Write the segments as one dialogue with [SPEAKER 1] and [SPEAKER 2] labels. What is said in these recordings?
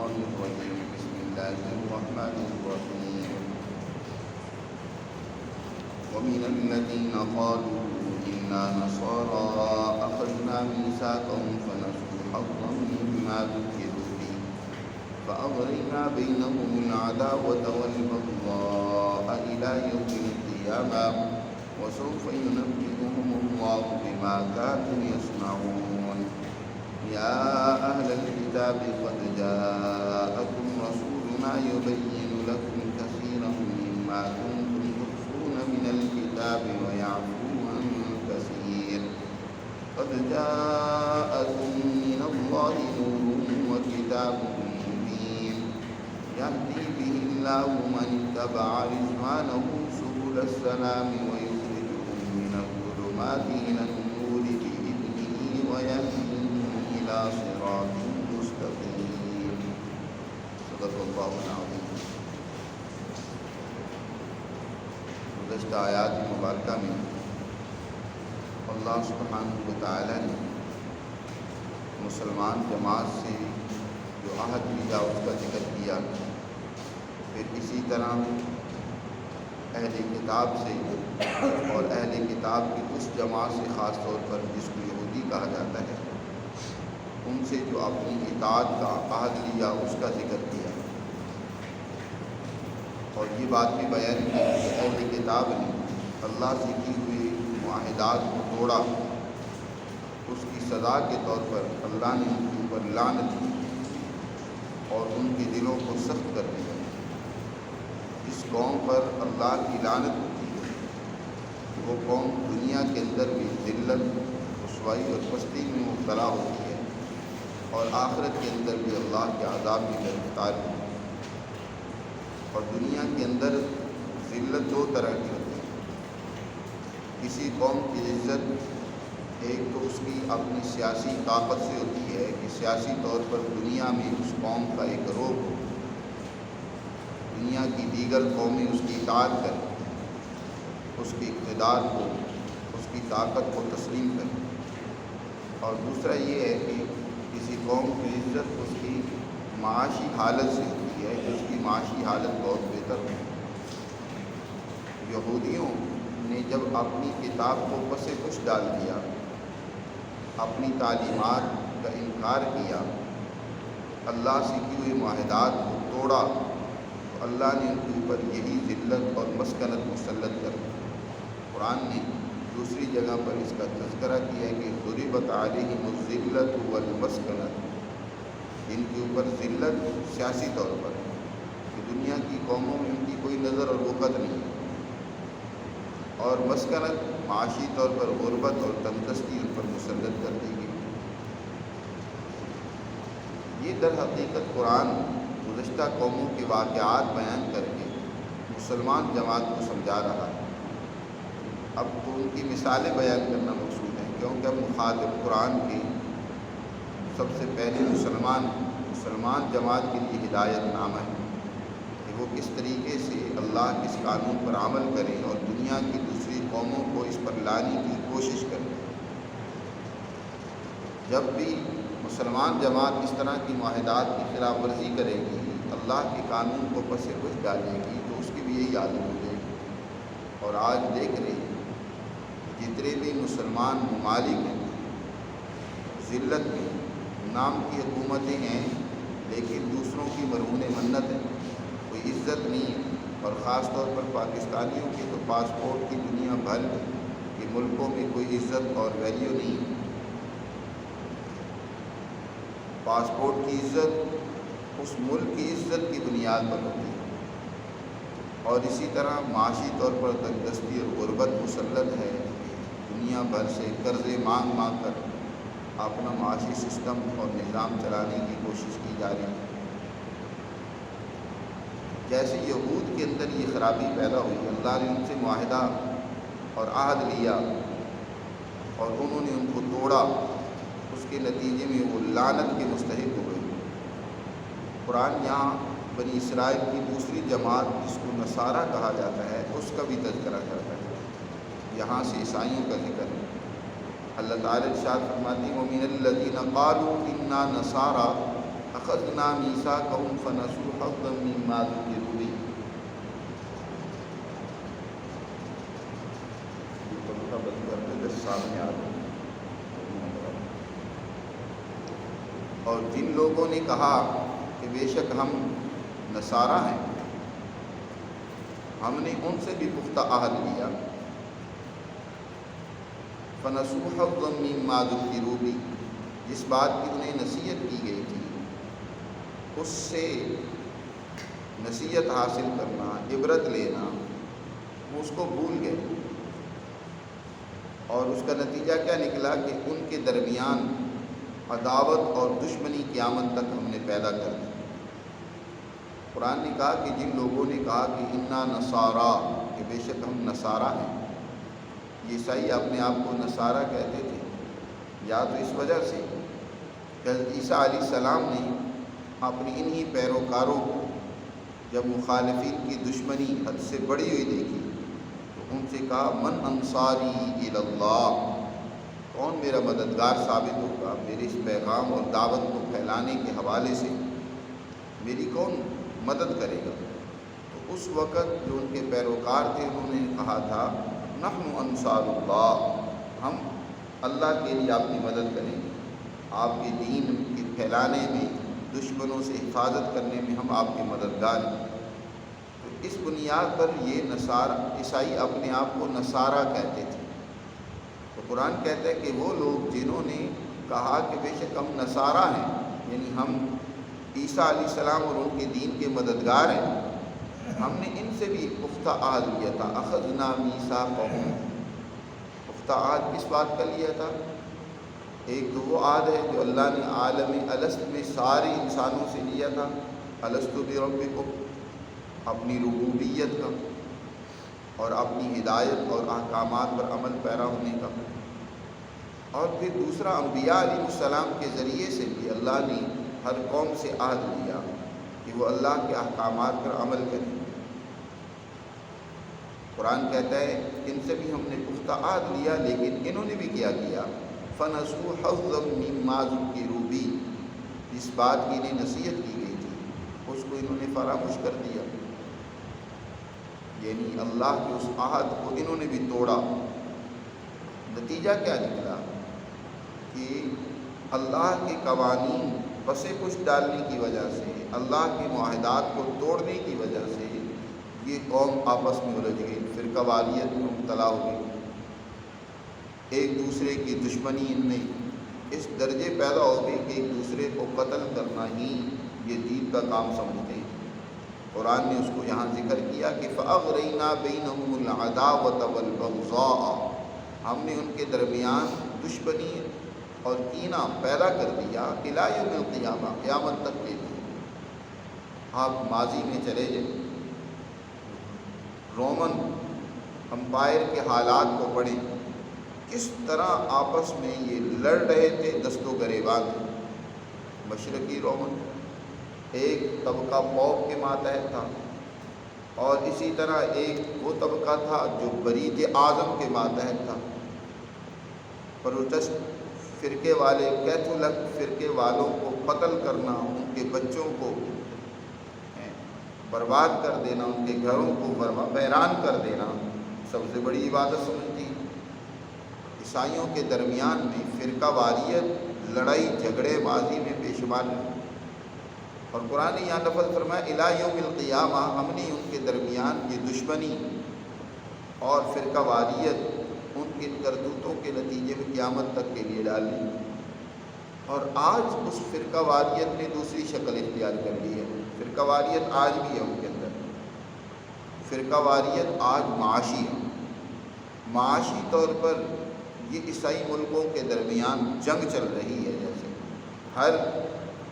[SPEAKER 1] الشيطان الرجيم. بسم الله الرحمن الرحيم. ومن الذين قالوا إنا نصارى أخذنا ميثاقهم فنسوا حظا مما ذكروا به فأغرينا بينهم العداوة والبغضاء إلى يوم القيامة وسوف ينبئهم الله بما كانوا يصنعون. يا أهل الكتاب قد جاءكم رسولنا يبين لكم كثيرا مما كنتم تخفون من الكتاب ويعفو عن كثير. قد جاءكم من الله نور وكتاب مبين يهدي به الله من اتبع رضوانه سبل السلام ويخرجهم من الظلمات إلى النور بإذنه ويهديهم إلى صراط مستقيم. صدق اللہ العظیم. گزشتہ آیات مبارکہ میں اللہ سبحانہ و تعالی نے مسلمان جماعت سے جو عہد لیا اس کا ذکر کیا، پھر اسی طرح اہل کتاب سے اور اہل کتاب کی اس جماعت سے خاص طور پر جس کو یہودی کہا جاتا ہے، ان سے جو اپنی اطاعت کا عہد لیا اس کا ذکر کیا، اور یہ بات بھی بیان کی کہ اہل کتاب نے اللہ سے کی ہوئی معاہدات کو توڑا، اس کی سزا کے طور پر اللہ نے ان کے اوپر لعنت کی اور ان کے دلوں کو سخت کر دیا۔ جس قوم پر اللہ کی لعنت ہوتی ہے وہ قوم دنیا کے اندر بھی ذلت، رسوائی اور پستی میں مبتلا ہوتی ہے، اور آخرت کے اندر بھی اللہ کے عذاب میں گرفتار ہے۔ اور دنیا کے اندر ذلت دو طرح کی ہوتی ہے۔ کسی قوم کی عزت ایک تو اس کی اپنی سیاسی طاقت سے ہوتی ہے کہ سیاسی طور پر دنیا میں اس قوم کا ایک رعب ہو، دنیا کی دیگر قومیں اس کی اطاعت کریں، اس کے اقتدار کو، اس کی طاقت کو تسلیم کریں۔ اور دوسرا یہ ہے کہ کسی قوم کی عزت اس کی معاشی حالت سے ہوتی ہے کہ اس کی معاشی حالت بہت بہتر ہو۔ یہودیوں نے جب اپنی کتاب کو پس پش ڈال دیا، اپنی تعلیمات کا انکار کیا، اللہ سے کی ہوئے معاہدات کو توڑا، تو اللہ نے ان کے اوپر یہی ذلت اور مسکنت مسلط کر دی۔ قرآن نے دوسری جگہ پر اس کا تذکرہ کیا ہے کہ ضربت علیہم الذلۃ والمسکنۃ، ان کے اوپر ذلت سیاسی طور پر کہ دنیا کی قوموں میں ان کی کوئی نظر اور وقت نہیں ہے، اور مسکنت معاشی طور پر غربت اور تندرستی ان پر مسلط کر دی گئی۔ یہ در حقیقت قرآن گزشتہ قوموں کے واقعات بیان کر کے مسلمان جماعت کو سمجھا رہا ہے۔ اب تو ان کی مثالیں بیان کرنا مقصود ہے، کیونکہ اب مخاطب قرآن کے سب سے پہلے مسلمان جماعت کے لیے ہدایت نامہ ہے کہ وہ کس طریقے سے اللہ کے اس قانون پر عمل کریں اور دنیا کی دوسری قوموں کو اس پر لانے کی کوشش کریں۔ جب بھی مسلمان جماعت اس طرح کی معاہدات کی خلاف ورزی کرے گی، اللہ کے قانون کو پس پش ڈالے گی، تو اس کی بھی یہی عادت ہو جائے گی۔ اور آج دیکھ رہے ہیں جتنے بھی مسلمان ممالک ہیں ذلت میں نام کی حکومتیں ہیں، لیکن دوسروں کی مرہون منت ہے، کوئی عزت نہیں ہے۔ اور خاص طور پر پاکستانیوں کے تو پاسپورٹ کی دنیا بھر کے ملکوں میں کوئی عزت اور ویلیو نہیں ہے۔ پاسپورٹ کی عزت اس ملک کی عزت کی بنیاد پر ہوتی ہے، اور اسی طرح معاشی طور پر تندرستی اور غربت مسلط ہے۔ دنیا بھر سے قرضے مانگ کر اپنا معاشی سسٹم اور نظام چلانے کی کوشش کی جا رہی ہے۔ جیسے یہود کے اندر یہ خرابی پیدا ہوئی، اللہ نے ان سے معاہدہ اور عہد لیا اور انہوں نے ان کو توڑا، اس کے نتیجے میں وہ لعنت کے مستحق ہو گئے۔ قرآن یہاں بنی اسرائیل کی دوسری جماعت جس کو نصارہ کہا جاتا ہے اس کا بھی تذکرہ کرتا ہے، یہاں سے عیسائیوں کا ذکر ہے۔ اللہ تعالی ارشاد فرماتے ہیں وَمِنَ الَّذِينَ قَالُوا إِنَّا نَصَارَىٰ اخذنا میثاقهم فنسوا حظا مما ذکروا به. یہ پنکھا بند کر دے بس سامنے آ جائے. اور جن لوگوں نے کہا کہ بے شک ہم نصارہ ہیں، ہم نے ان سے بھی پختہ عہد لیا. فنسوا حظا مما ذکروا به، جس بات کی انہیں نصیحت کی گئی تھی اس سے نصیحت حاصل کرنا، عبرت لینا، وہ اس کو بھول گئے. اور اس کا نتیجہ کیا نکلا کہ ان کے درمیان عداوت اور دشمنی قیامت تک ہم نے پیدا کر دی. قرآن نے کہا کہ جن لوگوں نے کہا کہ انا نصارا، کہ بے شک ہم نصارہ ہیں، یہ عیسائی اپنے آپ کو نصارہ کہتے تھے، یا تو اس وجہ سے کہ حضرت عیسیٰ علیہ السلام نے اپنی انہی پیروکاروں کو جب مخالفین کی دشمنی حد سے بڑی ہوئی دیکھی تو ان سے کہا من انصاری الی اللہ، کون میرا مددگار ثابت ہوگا میرے اس پیغام اور دعوت کو پھیلانے کے حوالے سے، میری کون مدد کرے گا؟ تو اس وقت جو ان کے پیروکار تھے انہوں نے کہا تھا نحن انصار اللہ، ہم اللہ کے لیے آپ کی مدد کریں گے، آپ کے دین کے پھیلانے میں، دشمنوں سے حفاظت کرنے میں ہم آپ کے مددگار ہیں. تو اس بنیاد پر یہ نصارہ عیسائی اپنے آپ کو نصارہ کہتے تھے. تو قرآن کہتا ہے کہ وہ لوگ جنہوں نے کہا کہ بے شک ہم نصارہ ہیں، یعنی ہم عیسیٰ علیہ السلام اور ان کے دین کے مددگار ہیں، ہم نے ان سے بھی پختہ عہد لیا تھا. اخذنا میثاقهم، پختہ عہد کس بات کا لیا تھا؟ ایک تو وہ عہد ہے جو اللہ نے عالم الست میں سارے انسانوں سے لیا تھا، الست بربکم، اپنی ربوبیت کا اور اپنی ہدایت اور احکامات پر عمل پیرا ہونے کا. اور پھر دوسرا انبیاء علیہ السلام کے ذریعے سے بھی اللہ نے ہر قوم سے عہد لیا کہ وہ اللہ کے احکامات پر عمل کریں. قرآن کہتا ہے ان سے بھی ہم نے پختہ عہد لیا، لیکن انہوں نے بھی کیا فنسوا حظا مما ذکروا به، جس بات کی انہیں نصیحت کی گئی تھی اس کو انہوں نے فراموش کر دیا. یعنی اللہ کے اس عہد کو انہوں نے بھی توڑا. نتیجہ کیا نکلا کہ اللہ کے قوانین پسے پش ڈالنے کی وجہ سے، اللہ کے معاہدات کو توڑنے کی وجہ سے یہ قوم آپس میں الجھ گئی، فرقہ واریت میں مبتلا ہو گئی. ایک دوسرے کی دشمنی ان میں اس درجے پیدا ہو گئی کہ ایک دوسرے کو قتل کرنا ہی یہ دین کا کام سمجھتے ہیں. قرآن نے اس کو یہاں ذکر کیا کہ فَأَغْرَيْنَا بَيْنَهُمُ الْعَدَاوَةَ وَالْبَغْضَاءَ، ہم نے ان کے درمیان دشمنی اور کینہ پیدا کر دیا اِلَى يَوْمِ الْقِيَامَةِ، قیامت تک کے لیے. آپ ماضی میں چلے جائیں، رومن امپائر کے حالات کو پڑھیں، کس طرح آپس میں یہ لڑ رہے تھے، دست و گریبان تھے. مشرقی رومن ایک طبقہ پوپ کے ماتحت تھا، اور اسی طرح ایک وہ طبقہ تھا جو برید اعظم کے ماتحت تھا. پروٹسٹ فرقے والے، کیتھولک فرقے والوں کو قتل کرنا، ان کے بچوں کو برباد کر دینا، ان کے گھروں کو ویران کر دینا سب سے بڑی عبادت سمجھتی. عیسائیوں کے درمیان میں فرقہ واریت، لڑائی جھگڑے ماضی میں بے شمار ہیں. اور قرآن نے یہاں لفظ فرمایا اِلَى يَوْمِ الْقِيَامَةِ، ہم نے ان کے درمیان یہ دشمنی اور فرقہ واریت ان کے کرتوتوں کے نتیجے میں قیامت تک کے لیے ڈال لی. اور آج اس فرقہ واریت نے دوسری شکل اختیار کر لی ہے. فرقہ واریت آج بھی ہے ان کے اندر. فرقہ واریت آج معاشی ہے. معاشی طور پر یہ عیسائی ملکوں کے درمیان جنگ چل رہی ہے. جیسے ہر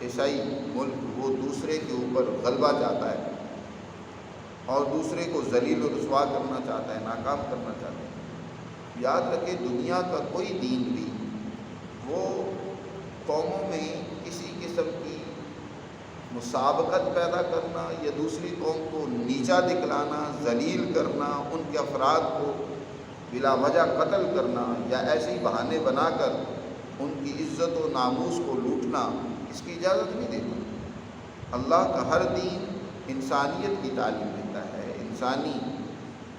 [SPEAKER 1] عیسائی ملک وہ دوسرے کے اوپر غلبہ چاہتا ہے اور دوسرے کو ذلیل و رسوا کرنا چاہتا ہے، ناکام کرنا چاہتا ہے. یاد رکھے دنیا کا کوئی دین بھی وہ قوموں میں کسی قسم کی مسابقت پیدا کرنا یا دوسری قوم کو نیچا دکھلانا، ذلیل کرنا، ان کے افراد کو بلا وجہ قتل کرنا یا ایسے ہی بہانے بنا کر ان کی عزت و ناموس کو لوٹنا، اس کی اجازت نہیں دیتا. اللہ کا ہر دین انسانیت کی تعلیم دیتا ہے، انسانی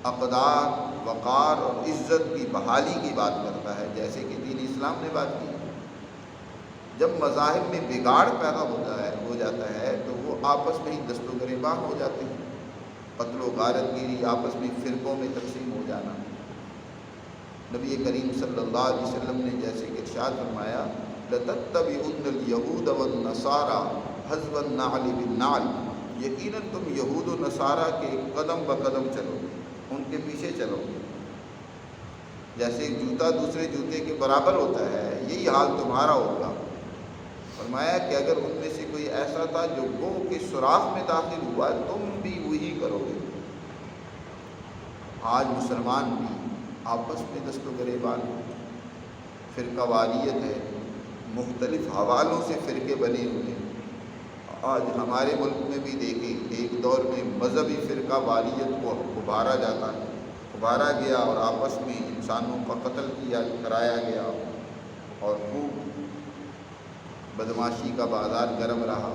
[SPEAKER 1] اقدار، وقار اور عزت کی بحالی کی بات کرتا ہے، جیسے کہ دین اسلام نے بات کی۔ جب مذاہب میں بگاڑ پیدا ہو جاتا ہے تو وہ آپس میں ہی دست و گریبان ہو جاتے ہیں، قتل و غارت گیری، آپس میں فرقوں میں تقسیم ہو جانا۔ نبی کریم صلی اللہ علیہ وسلم نے جیسے کہ ارشاد فرمایا، لَتَتَّبِعُنَّ الْيَهُودَ وَالنَّصَارَىٰ حَذْوَ النَّعْلِ بِالنَّعْلِ، یقیناً تم یہود و نصارہ کے قدم بقدم چلو گے، ان کے پیچھے چلو گے۔ جیسے ایک جوتا دوسرے جوتے کے برابر ہوتا ہے، یہی حال تمہارا ہوگا۔ فرمایا کہ اگر ان میں سے کوئی ایسا تھا جو گوہ کے سوراخ میں داخل ہوا، تم بھی وہی کرو گے۔ آج مسلمان بھی آپس میں دست و گریبان، فرقہ واریت ہے، مختلف حوالوں سے فرقے بنے ہوئے ہیں۔ آج ہمارے ملک میں بھی دیکھیں، ایک دور میں مذہبی فرقہ واریت کو ابھارا گیا اور آپس میں انسانوں کا قتل کرایا گیا اور خوب بدماشی کا بازار گرم رہا۔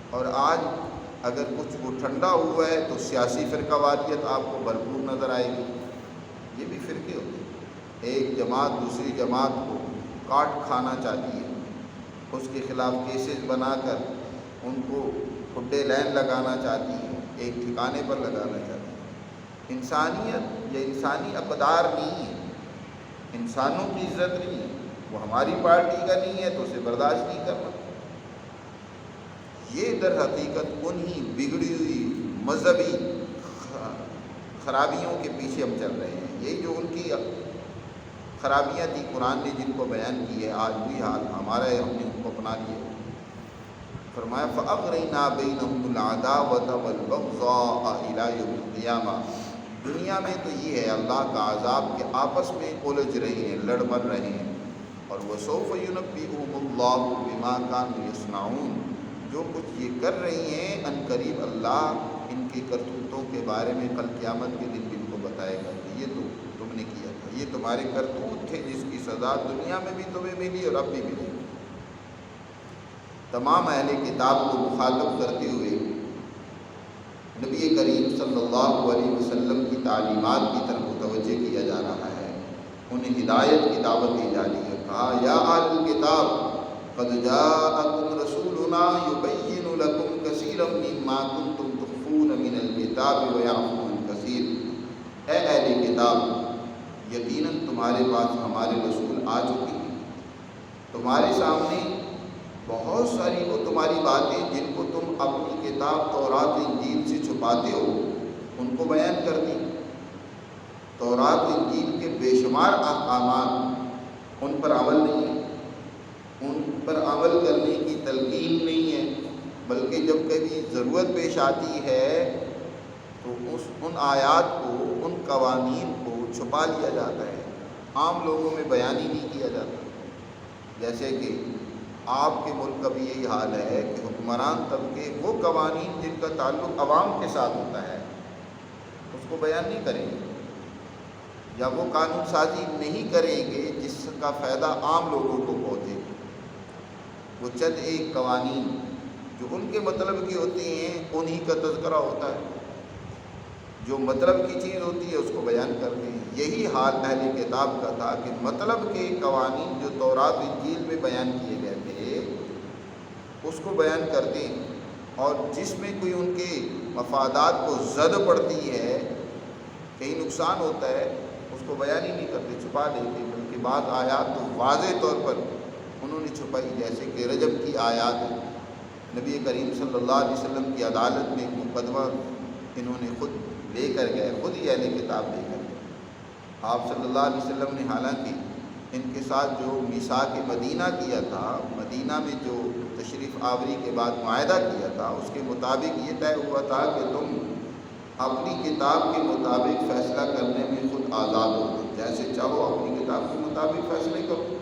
[SPEAKER 1] اور آج اگر کچھ وہ ٹھنڈا ہوا ہے تو سیاسی فرقہ واریت آپ کو بھرپور نظر آئے گی۔ یہ بھی فرقے ہوتے ہیں، ایک جماعت دوسری جماعت کو کاٹ کھانا چاہتی ہے، اس کے خلاف کیسز بنا کر ان کو کھڈے لین لگانا چاہتی ہے، ایک ٹھکانے پر لگانا چاہتی ہے۔ انسانیت یا انسانی اقدار نہیں ہے، انسانوں کی عزت نہیں ہے، وہ ہماری پارٹی کا نہیں ہے تو اسے برداشت نہیں کرنا۔ یہ در حقیقت انہی بگڑی ہوئی مذہبی خرابیوں کے پیچھے ہم چل رہے ہیں۔ یہی جو ان کی خرابیاں تھی، قرآن نے جن کو بیان کی ہے، آج بھی حال ہمارا ہے، ہم نے ان کو اپنا لیا۔ فرمایا فَأَغْرَيْنَا بَيْنَهُمُ الْعَدَاوَةَ وَالْبَغْضَاءَ إِلَىٰ يَوْمِ الْقِيَامَةِ۔ دنیا میں تو یہ ہے اللہ کا عذاب کہ آپس میں الجھ رہے ہیں، لڑ مر رہے ہیں۔ اور وَسَوْفَ يُنَبِّئُهُمُ اللَّهُ بِمَا كَانُوا يَصْنَعُونَ، جو کچھ یہ کر رہی ہیں ان قریب اللہ ان کے کرتوتوں کے بارے میں کل قیامت کے دن ان کو بتائے گا کہ یہ تو تم نے کیا تھا، یہ تمہارے کرتوت تھے جس کی سزا دنیا میں بھی تمہیں ملی اور اب بھی ملی۔ تمام اہل کتاب کو مخاطب کرتے ہوئے نبی کریم صلی اللہ علیہ وسلم کی تعلیمات کی طرف متوجہ کیا جا رہا ہے، انہیں ہدایت کی دعوت دی جا رہی ہے۔ کہا یا اہل الکتاب قد جاءکم رسولنا یبین لکم کثیرا مما کنتم تخفون من الکتاب ویعفو عن کثیر، اے اہل کتاب یقیناً تمہارے پاس ہمارے رسول آ چکے ہیں، تمہارے سامنے بہت ساری وہ تمہاری باتیں جن کو تم اپنی کتاب تورات انجیل سے چھپاتے ہو ان کو بیان کر دی۔ تورات انجیل کے بے شمار احکامات ان پر عمل نہیں ہے، ان پر عمل کرنے کی تلقین نہیں ہے، بلکہ جب کبھی ضرورت پیش آتی ہے تو ان آیات کو، ان قوانین کو چھپا لیا جاتا ہے، عام لوگوں میں بیان ہی نہیں کیا جاتا۔ جیسے کہ آپ کے ملک کا بھی یہی حال ہے کہ حکمران طبقے وہ قوانین جن کا تعلق عوام کے ساتھ ہوتا ہے اس کو بیان نہیں کریں گے، یا وہ قانون سازی نہیں کریں گے جس کا فائدہ عام لوگوں کو پہنچے۔ وہ چند ایک قوانین جو ان کے مطلب کی ہوتی ہیں انہی کا تذکرہ ہوتا ہے، جو مطلب کی چیز ہوتی ہے اس کو بیان کرتے ہیں۔ یہی حال اہل کتاب کا تھا کہ مطلب کے قوانین جو تورات انجیل میں بیان کیے گئے تھے اس کو بیان کرتے ہیں، اور جس میں کوئی ان کے مفادات کو زد پڑتی ہے، کہیں نقصان ہوتا ہے، اس کو بیان ہی نہیں کرتے، چھپا دیتے، بلکہ بعض آیات تو واضح طور پر انہوں نے چھپائی، جیسے کہ رجم کی آیات ہے۔ نبی کریم صلی اللہ علیہ وسلم کی عدالت میں مقدمہ انہوں نے خود لے کر گئے، خود ہی اہل کتاب لے کر گئے۔ آپ صلی اللہ علیہ وسلم نے حالانکہ ان کے ساتھ جو میثاق مدینہ کیا تھا، مدینہ میں جو تشریف آوری کے بعد معاہدہ کیا تھا، اس کے مطابق یہ طے ہوا تھا کہ تم اپنی کتاب کے مطابق فیصلہ کرنے میں خود آزاد ہو، جیسے چاہو اپنی کتاب کے مطابق فیصلے کرو،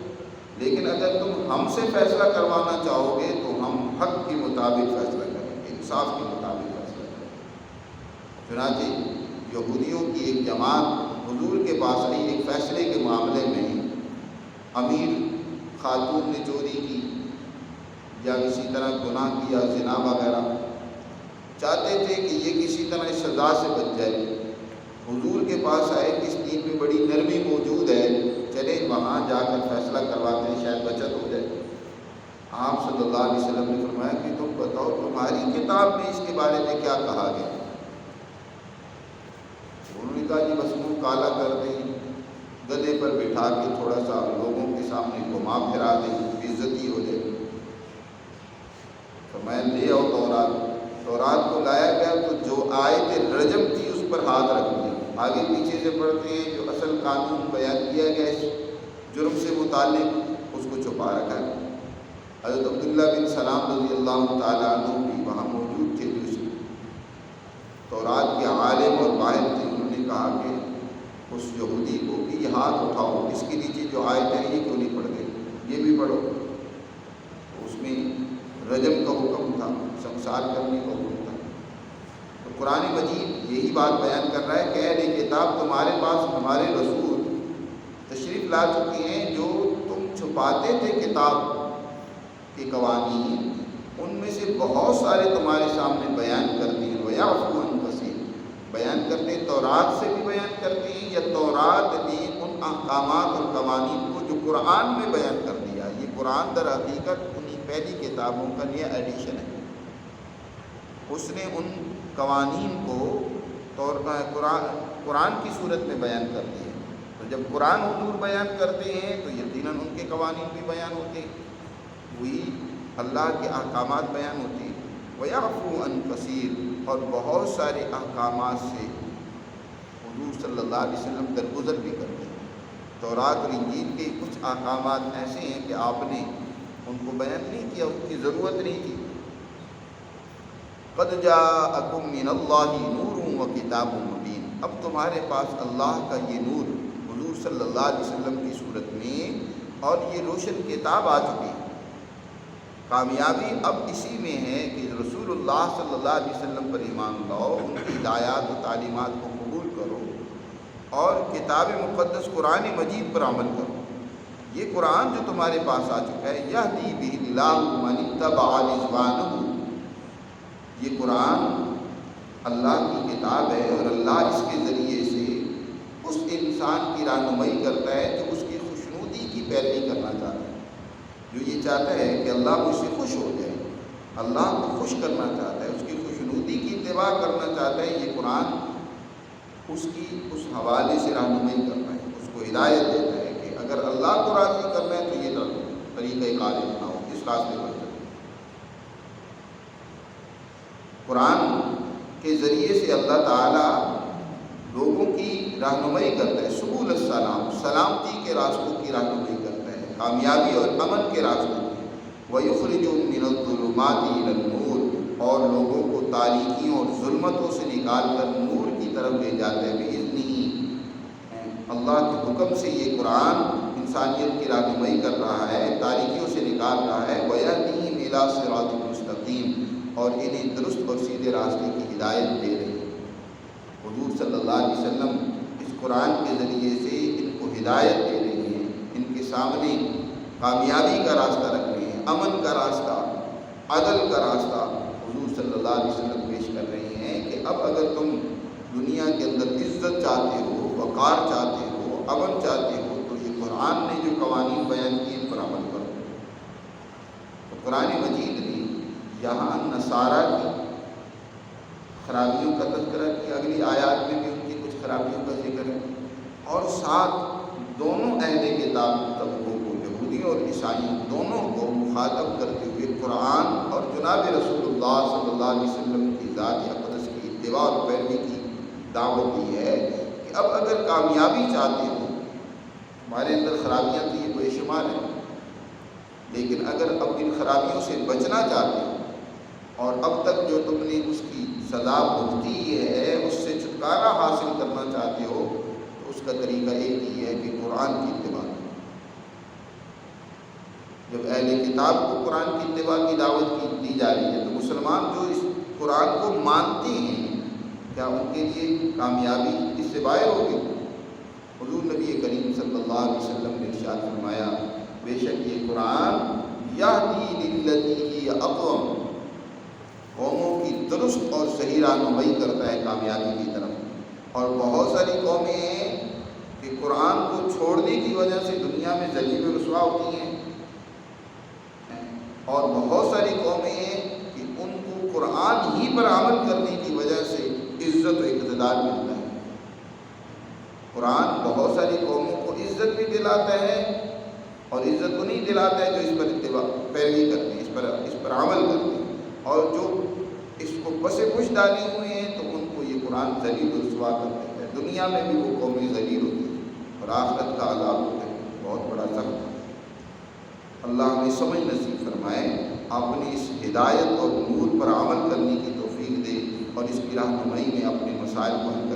[SPEAKER 1] لیکن اگر تم ہم سے فیصلہ کروانا چاہو گے تو ہم حق کے مطابق فیصلہ کریں گے، انصاف کے مطابق فیصلہ کریں گے۔ چنانچہ یہودیوں کی ایک جماعت حضور کے پاس آئی ایک فیصلے کے معاملے میں، امیر خاتون نے چوری کی، یا کسی طرح گناہ کیا زنا وغیرہ، چاہتے تھے کہ یہ کسی طرح اس سزا سے بچ جائے، حضور کے پاس آئے کہ اس دین میں بڑی نرمی موجود ہے، چلے وہاں جا کر فیصلہ کرواتے ہیں، شاید بچت ہو جائے۔ آپ صلی اللہ علیہ وسلم نے فرمایا کہ تم بتاؤ تمہاری کتاب میں اس کے بارے میں کیا کہا گیا؟ انہوں نے کہا جی بس منہ کالا کر دیں، گدھے پر بٹھا کے تھوڑا سا لوگوں کے سامنے گھما پھرا دیں، بے عزتی ہو جائے۔ تو میں لے آؤ تورات کو لایا گیا تو جو آیت رجم تھی اس پر ہاتھ رکھ دیا، آگے پیچھے سے پڑھتے ہیں، جو اصل قانون بیان کیا گیا اس جرم سے متعلق اس کو چھپا رکھا ہے۔ حضرت عبداللہ بن سلام رضی اللہ تعالیٰ عنہ بھی وہاں موجود تھے، جو تورات کے عالم اور باہر تھے۔ انہوں نے کہا کہ اس یہودی کو کہ یہ ہاتھ اٹھاؤ، اس کے نیچے جو آیت ہے یہ کیوں نہیں پڑھ گئے، یہ بھی پڑھو۔ اس میں رجم کا حکم تھا، سنسار کرنے کا حکم تھا۔ تو قرآن مجید یہی بات بیان کر رہا ہے کہ اہل کتاب تمہارے پاس ہمارے رسول تشریف لا چکے ہیں، جو تم چھپاتے تھے کتاب کے قوانین، ان میں سے بہت سارے تمہارے سامنے بیان کرتے ہیں، وَيَعْفُو عَنْ كَثِيرٍ، بیان کرتے ہیں، تورات سے بھی بیان کرتے ہیں، یا تورات نے ان احکامات اور قوانین کو جو قرآن میں بیان کر دیا۔ یہ قرآن در حقیقت انہی پہلی کتابوں کا نیا ایڈیشن ہے، اس نے ان قوانین کو قرآن کی صورت میں بیان کر دیا۔ تو جب قرآن حضور بیان کرتے ہیں تو یقیناً ان کے قوانین بھی بیان ہوتے ہیں، وہی اللہ کے احکامات بیان ہوتے ہیں۔ وَيَعْفُو عَنْ كَثِيرٍ، اور بہت سارے احکامات سے حضور صلی اللہ علیہ وسلم درگزر بھی کرتے ہیں۔ تورات اور انجیل کے کچھ احکامات ایسے ہیں کہ آپ نے ان کو بیان نہیں کیا، ان کی ضرورت نہیں تھی۔ قَدْ جَاءَكُم مِّنَ اللَّهِ نُورٌ وَكِتَابٌ مُّبِينٌ، اب تمہارے پاس اللہ کا یہ نور حضور صلی اللہ علیہ وسلم کی صورت میں اور یہ روشن کتاب آ چکی ہے۔ کامیابی اب اسی میں ہے کہ رسول اللہ صلی اللہ علیہ وسلم پر ایمان لاؤ، ان کی ہدایات و تعلیمات کو قبول کرو، اور کتاب مقدس قرآن مجید پر عمل کرو۔ یہ قرآن جو تمہارے پاس آ چکا ہے، یہدی بہ اللہ من اتبع رضوانہ، یہ قرآن اللہ کی کتاب ہے، اور اللہ اس کے ذریعے سے اس انسان کی رہنمائی کرتا ہے جو اس کی خوشنودی کی پیروی کرنا چاہتا ہے، جو یہ چاہتا ہے کہ اللہ مجھ سے خوش ہو جائے، اللہ کو خوش کرنا چاہتا ہے، اس کی خوشنودی کی اتباع کرنا چاہتا ہے۔ یہ قرآن اس کی اس حوالے سے رہنمائی کرتا ہے، اس کو ہدایت دیتا ہے کہ اگر اللہ کو راضی کرنا ہے تو یہ طریقہ کار اپناؤ، اس راستے پر چلو۔ قرآن کے ذریعے سے اللہ تعالیٰ لوگوں کی رہنمائی کرتا ہے، سبل السلام، سلامتی کے راستوں کی رہنمائی کرتا ہے، کامیابی اور امن کے راستوں کی۔ وَيُخْرِجُهُم مِّنَ الظُّلُمَاتِ إِلَى النُّورِ، اور لوگوں کو تاریکیوں اور ظلمتوں سے نکال کر نور کی طرف لے جاتا ہے، بِإِذْنِهِ، اللہ کے حکم سے یہ قرآن انسانیت کی رہنمائی کر رہا ہے، تاریکیوں سے نکال رہا ہے۔ وَيَهْدِيهِمْ إِلَىٰ صِرَاطٍ مُّسْتَقِيمٍ، اور انہیں درست اور سیدھے راستے کی ہدایت دے رہی ہے۔ حضور صلی اللہ علیہ وسلم اس قرآن کے ذریعے سے ان کو ہدایت دے رہے ہیں، ان کے سامنے کامیابی کا راستہ رکھ رہے ہیں، امن کا راستہ، عدل کا راستہ حضور صلی اللہ علیہ وسلم پیش کر رہے ہیں کہ اب اگر تم دنیا کے اندر عزت چاہتے ہو، وقار چاہتے ہو، امن چاہتے ہو، تو یہ قرآن نے جو قوانین بیان کیے ان پر عمل کرو۔ تو قرآن مجید نے یہاں نصارہ کی خرابیوں کا تذکرہ کیا، اگلی آیات میں بھی ان کی کچھ خرابیوں کا ذکر ہے، اور ساتھ دونوں اہل کتاب طبقوں کو، یہودیوں اور عیسائیوں دونوں کو مخاطب کرتے ہوئے قرآن اور جناب رسول اللہ صلی اللہ علیہ وسلم کی ذات اقدس کی اتباع اور پیروی کی دعوت دی ہے کہ اب اگر کامیابی چاہتے ہو، ہمارے اندر خرابیاں تو یہ بے شمار ہیں، لیکن اگر اب ان خرابیوں سے بچنا چاہتے ہو اور اب تک جو تم نے اس کی سزا بھگتی ہے اس سے چھٹکارا حاصل کرنا چاہتے ہو، تو اس کا طریقہ ایک ہی ہے کہ قرآن کی اتباع کرو۔ جب اہل کتاب کو قرآن کی اتباع کی دعوت دی جا رہی ہے، تو مسلمان جو اس قرآن کو مانتے ہیں، کیا ان کے لیے کامیابی اس سے باہر ہوگی؟ حضور نبی کریم صلی اللہ علیہ وسلم نے ارشاد فرمایا، بے شک یہ قرآن یہدی للتی ہی اقوم، قوموں کی درست اور صحیح رہنمائی کرتا ہے کامیابی کی طرف۔ اور بہت ساری قومیں ہیں کہ قرآن کو چھوڑنے کی وجہ سے دنیا میں ذلیل و رسوا ہوتی ہیں، اور بہت ساری قومیں ہیں کہ ان کو قرآن ہی پر عمل کرنے کی وجہ سے عزت و اقتدار ملتا ہے۔ قرآن بہت ساری قوموں کو عزت بھی دلاتا ہے، اور عزت کو نہیں دلاتا ہے جو اس پر پیروی کرتے ہیں، اس پر عمل کرتے ہیں، اور جو اس کو پس پش ڈالے ہوئے ہیں تو ان کو یہ قرآن ذلیل و رسوا کر دیتا ہے۔ دنیا میں بھی وہ قومیں ذلیل ہوتی ہیں اور آخرت کا عذاب ہوتا ہے بہت بڑا سخت۔ اللہ ہمیں سمجھ نصیب فرمائے، اپنی اس ہدایت اور نور پر عمل کرنے کی توفیق دے، اور اس کی رہنمائی میں اپنے مسائل کو حل